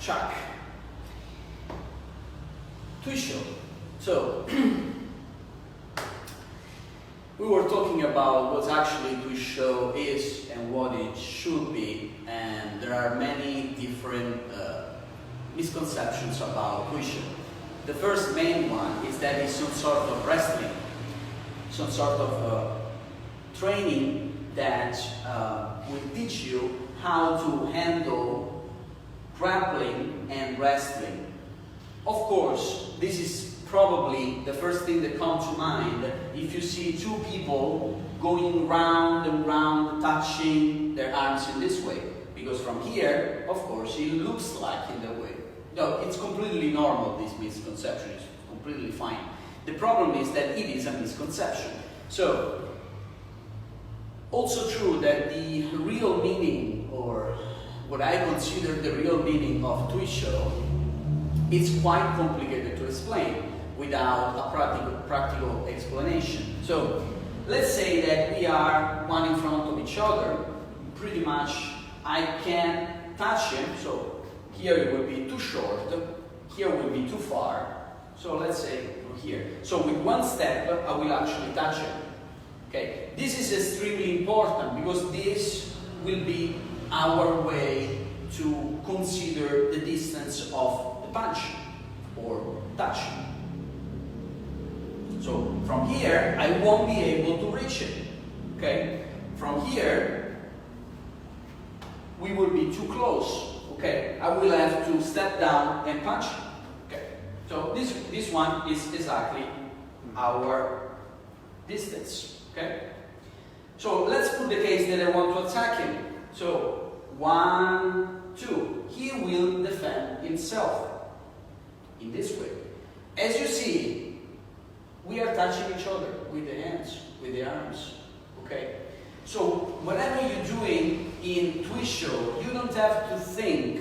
Chuck. TuiShou. So, we were talking about what actually TuiShou is and what it should be, and there are many different misconceptions about TuiShou. The first main one is that it's some sort of wrestling, some sort of training that will teach you how to handle grappling and wrestling. Of course, this is probably the first thing that comes to mind if you see two people going round and round, touching their arms in this way. Because from here, of course, it looks like in that way. No, it's completely normal, this misconception is completely fine. The problem is that it is a misconception. So, also true that the real meaning, or what I consider the real meaning of TuiShou, is quite complicated to explain without a practical explanation. So, let's say that we are one in front of each other. Pretty much I can touch him, so here it will be too short, here will be too far. So let's say from here. So with one step I will actually touch him. Okay, this is extremely important because this will be our way to consider the distance of the punch or touch. So from here I won't be able to reach it. Okay, from here we will be too close. Okay, I will have to step down and punch. Okay, so this one is exactly our distance. Okay, so let's put the case that I want to attack him. So 1, 2. He will defend himself in this way. As you see, we are touching each other with the hands, with the arms. Okay. So whatever you're doing in TuiShou, you don't have to think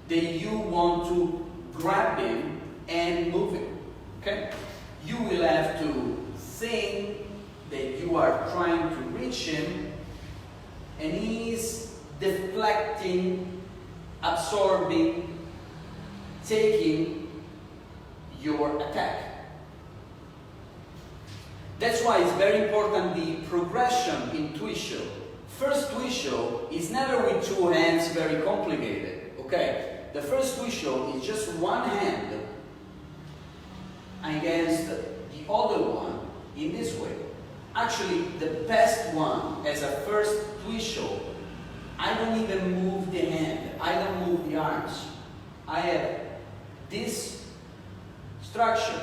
that you want to grab him and move him. Okay? You will have to think that you are trying to reach him and he's deflecting, absorbing, taking your attack. That's why it's very important the progression in TuiShou. First TuiShou is never with two hands, very complicated. Okay? The first TuiShou is just one hand against the other one in this way. Actually, the best one as a first TuiShou, I don't even move the hand, I don't move the arms. I have this structure.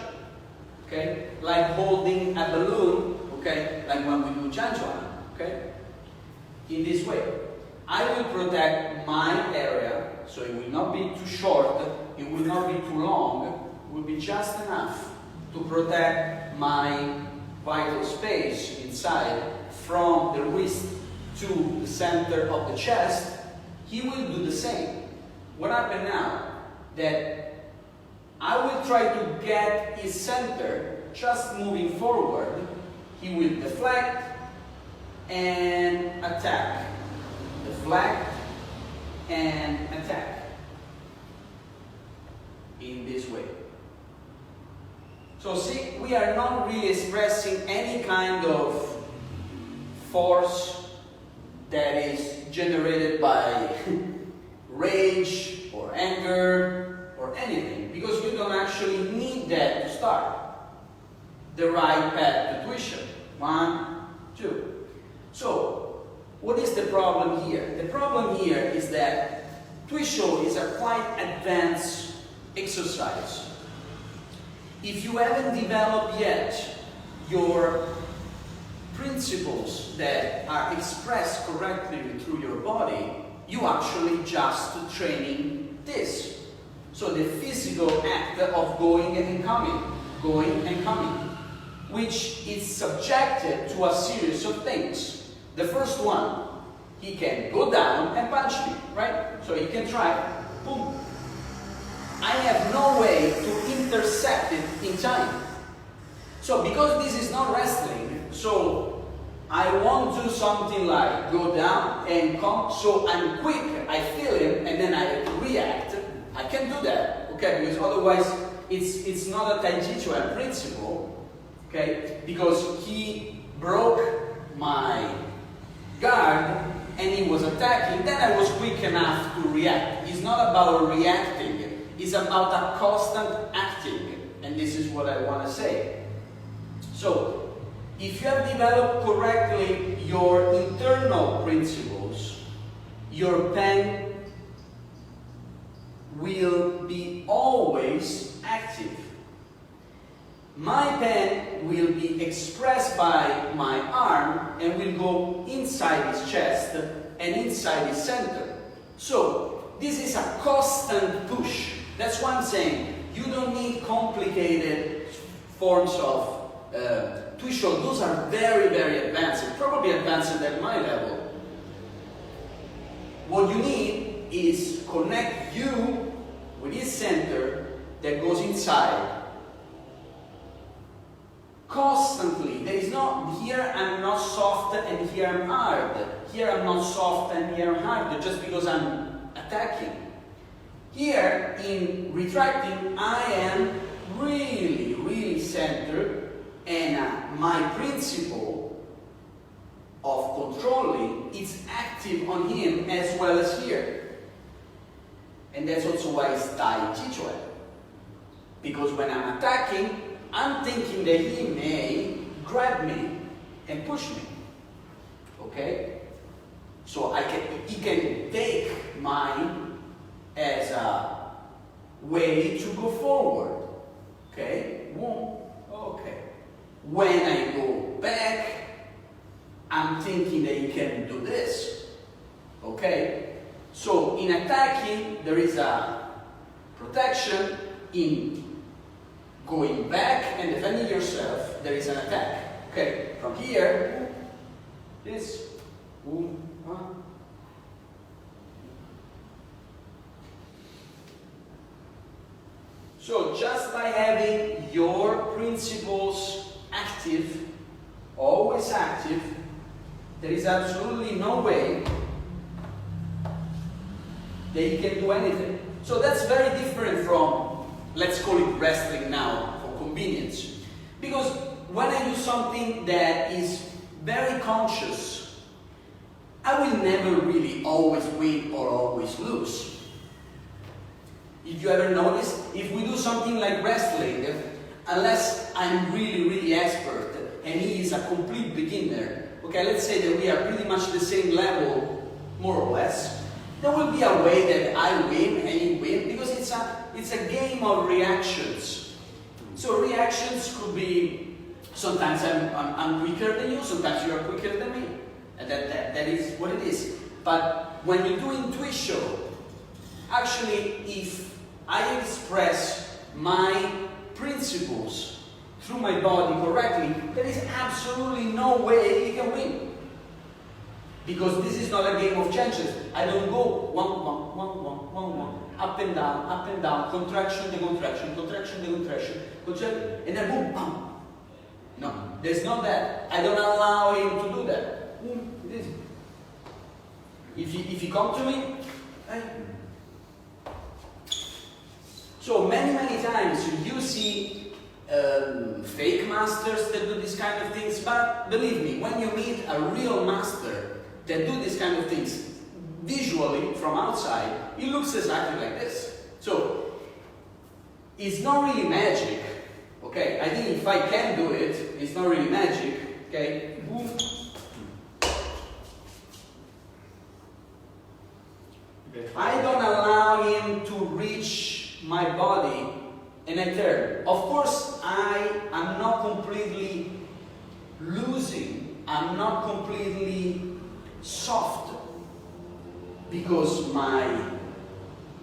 Okay, like holding a balloon, okay, like when we do Taijiquan, okay, in this way. I will protect my area, so it will not be too short, it will not be too long, it will be just enough to protect my vital space inside from the wrist to the center of the chest. He will do the same. What happened now? That I will try to get his center just moving forward. He will deflect and attack. Deflect and attack. In this way. So see, we are not really expressing any kind of force that is generated by rage or anger or anything, because you don't actually need that to start the right path to TuiShou. 1, 2. So, what is the problem here? The problem here is that TuiShou is a quite advanced exercise. If you haven't developed yet your principles that are expressed correctly through your body, you actually just training this. So the physical act of going and coming, which is subjected to a series of things. The first one, he can go down and punch me, right? So he can try, boom. I have no way to intercept it in time. So because this is not wrestling, so I won't do something like go down and come, so I'm quick, I feel him, and then I react. I can do that, okay, because otherwise it's not a Taijiquan principle, okay, because he broke my guard and he was attacking, then I was quick enough to react. It's not about reacting, it's about a constant acting, and this is what I want to say. So, if you have developed correctly your internal principles, your pen will be always active. My pen will be expressed by my arm and will go inside his chest and inside his center. So, this is a constant push. That's why I'm saying you don't need complicated forms of TuiShou. Those are very, very advanced, probably advanced at my level. What you need is connect you with his center that goes inside. Constantly. There is not, here I'm not soft and here I'm hard. Here I'm not soft and here I'm hard just because I'm attacking. Here in retracting, I am really, really centered, and my principle of controlling is active on him as well as here. And that's also why it's Taijiquan. Because when I'm attacking, I'm thinking that he may grab me and push me. Okay? So he can take mine as a way to go forward. Okay? Okay. When I go back, I'm thinking that he can do this. Okay? So in attacking, there is a protection. In going back and defending yourself, there is an attack. Okay, from here, this, So just by having your principles active, always active, there is absolutely no way that you can do anything. So that's very different from, let's call it wrestling now for convenience. Because when I do something that is very conscious, I will never really always win or always lose. If you ever notice, if we do something like wrestling, unless I'm really, really expert and he is a complete beginner, okay, let's say that we are pretty much the same level, more or less, there will be a way that I win and he wins, because it's a game of reactions. So reactions could be, sometimes I'm quicker than you, sometimes you are quicker than me. And that is what it is. But when you're doing TuiShou, actually, if I express my principles through my body correctly, there is absolutely no way you can win. Because this is not a game of chances. I don't go 1, 1, 1, 1, 1, 1, up and down, contraction, decontraction, contraction, decontraction, contraction, and then boom, bam. No, there's not that. I don't allow him to do that. It is. If he come to me, so many times you see fake masters that do this kind of things, but believe me, when you meet a real master that do this kind of things visually from outside, it looks exactly like this. So it's not really magic. Okay, I think if I can do it, it's not really magic. Okay, boom. I don't allow him to reach my body and I turn. Of course, I am not completely losing. I'm not completely soft because my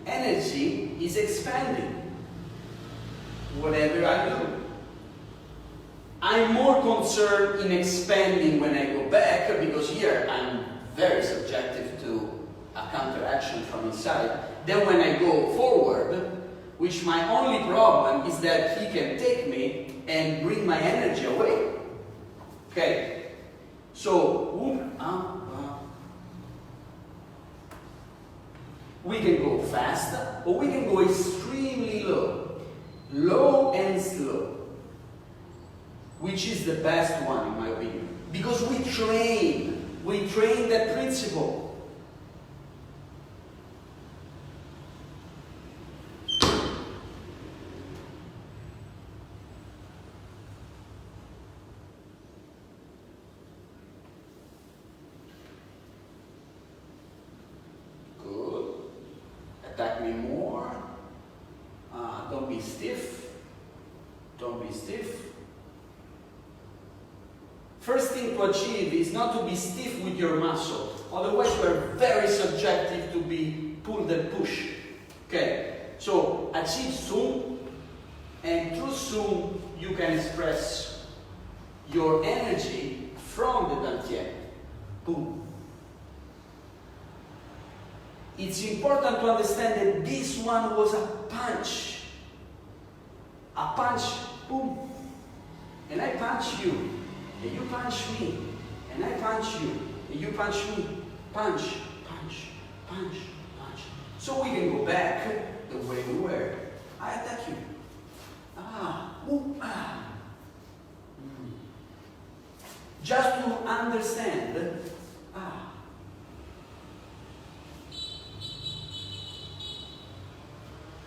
energy is expanding. Whatever I do, I'm more concerned in expanding when I go back, because here I'm very subjective to a counteraction from inside. Then when I go forward, which my only problem is that he can take me and bring my energy away. Okay, so We can go fast, or we can go extremely low. Low and slow. Which is the best one, in my opinion. Because we train that principle. Attack me more. Don't be stiff. Don't be stiff. First thing to achieve is not to be stiff with your muscle. Otherwise, we're very subjective to be pulled and pushed. Okay? So, achieve soon, and through soon, you can express your energy from the dantian. Boom. It's important to understand that this one was a punch. A punch, boom. And I punch you, and you punch me. And I punch you, and you punch me. Punch, punch, punch, punch. So we can go back the way we were. I attack you. Boom, Just to understand,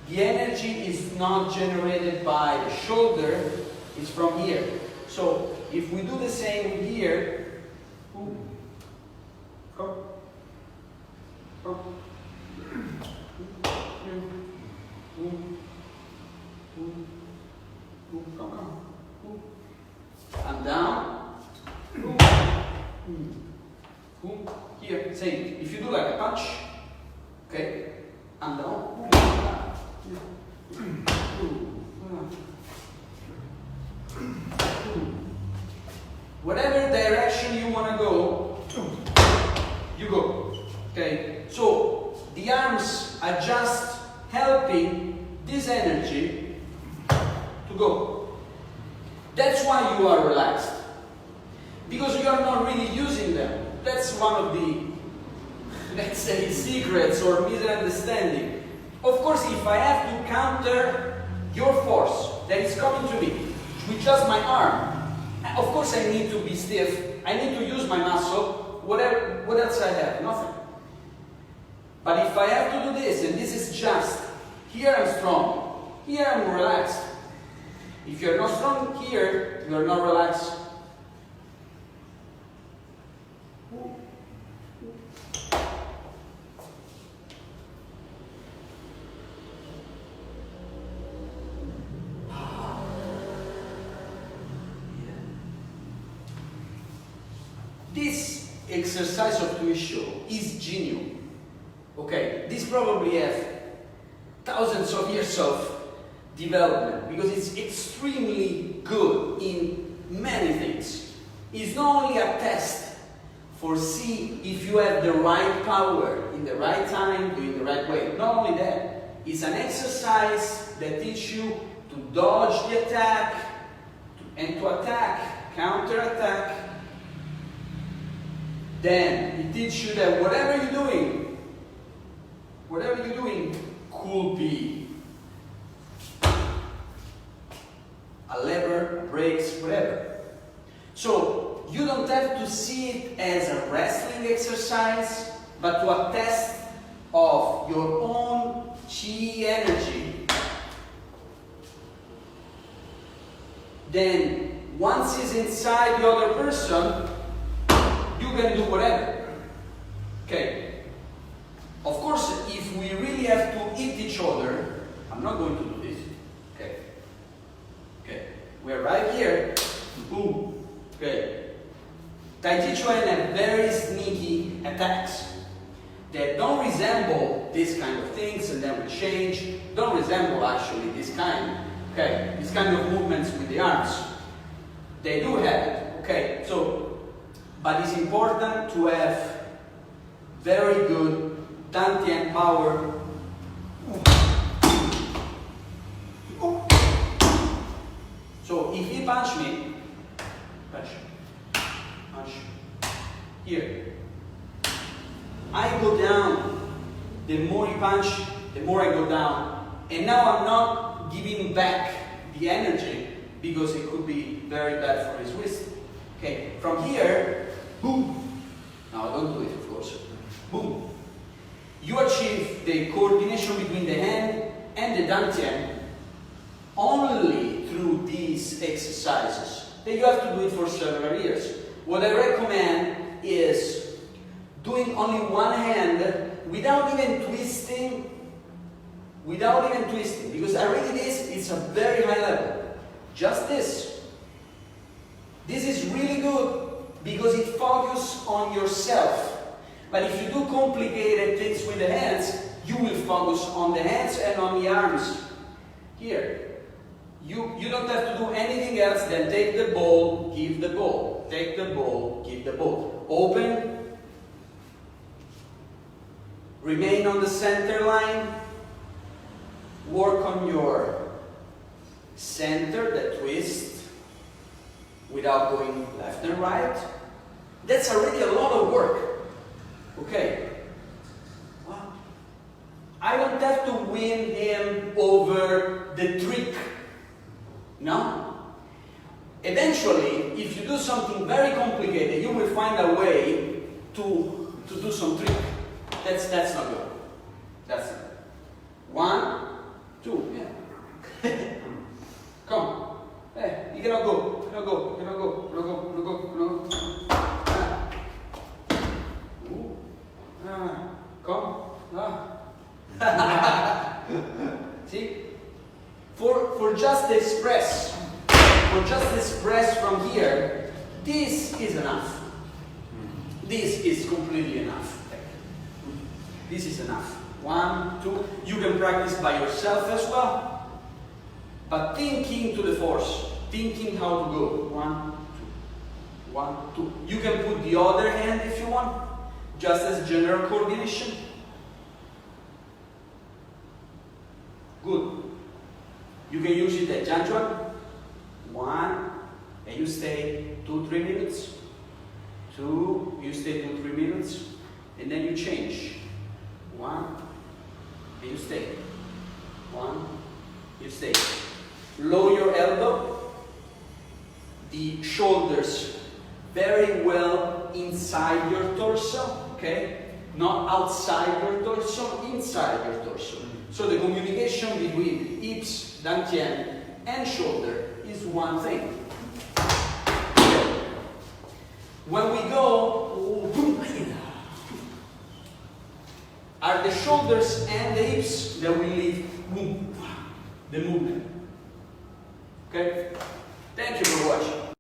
the energy is not generated by the shoulder, it's from here. So if we do the same with here, I'm down, here, same. If you do like a punch, okay, I'm down. Whatever direction you want to go, you go. Okay? So the arms are just helping this energy to go. That's why you are relaxed. Because you are not really using them. That's one of the, let's say, secrets or misunderstanding. Of course, if I have to counter your force that is coming to me with just my arm, of course I need to be stiff, I need to use my muscle, what else I have? Nothing. But if I have to do this, and this is just, here I'm strong, here I'm relaxed. If you're not strong here, you're not relaxed. This exercise of TuiShou is genuine. Okay, this probably has thousands of years of development because it's extremely good in many things. It's not only a test for see if you have the right power in the right time, doing the right way. Not only that, it's an exercise that teaches you to dodge the attack and to attack, counter-attack. Then it teaches you that whatever you're doing could be a lever, brakes, whatever. So you don't have to see it as a wrestling exercise, but to a test of your own chi energy. Then once it's inside the other person, you can do whatever. Okay. Of course, if we really have to hit each other, I'm not going to do this. Okay. Okay. We're right here. Boom. Okay. Taijiquan have very sneaky attacks that don't resemble this kind of things, and then we change. Don't resemble actually this kind. Okay. This kind of movements with the arms. They do have it. Okay. So. But it's important to have very good dantian power. So if he punch me, punch, punch, here, I go down the more he punch, the more I go down. And now I'm not giving back the energy because it could be very bad for his wrist. Okay, from here, boom. Now don't do it, of course. Boom. You achieve the coordination between the hand and the dantian only through these exercises. Then you have to do it for several years. What I recommend is doing only one hand without even twisting, because already this is a very high level. Just this. This is really good because it focuses on yourself. But if you do complicated things with the hands, you will focus on the hands and on the arms. Here. You don't have to do anything else than take the ball, give the ball. Take the ball, give the ball. Open. Remain on the center line. Work on your center, the twist, without going left and right. That's already a lot of work. Okay. Wow. I don't have to win him over the trick. No? Eventually, if you do something very complicated, you will find a way to do some trick. That's not good. That's not good. 1, 2, yeah. Come. Hey, you cannot go. Cannot go. Cannot go. Cannot go. Cannot go. Cannot go. Come. See? For just express from here, this is enough. This is completely enough. This is enough. 1, 2. You can practice by yourself as well, but thinking to the force, thinking how to go. 1, 2. 1, 2. You can put the other hand if you want, just as general coordination. Good. You can use it at Janjuan. 1, and you stay 2-3 minutes. 2, you stay 2-3 minutes, and then you change. 1, and you stay. 1, you stay. Lower your elbow. The shoulders very well inside your torso, okay? Not outside your torso, inside your torso. So the communication between hips, dantian, and shoulder is one thing. When we go, are the shoulders and the hips that we lead the movement. Okay? Thank you for watching.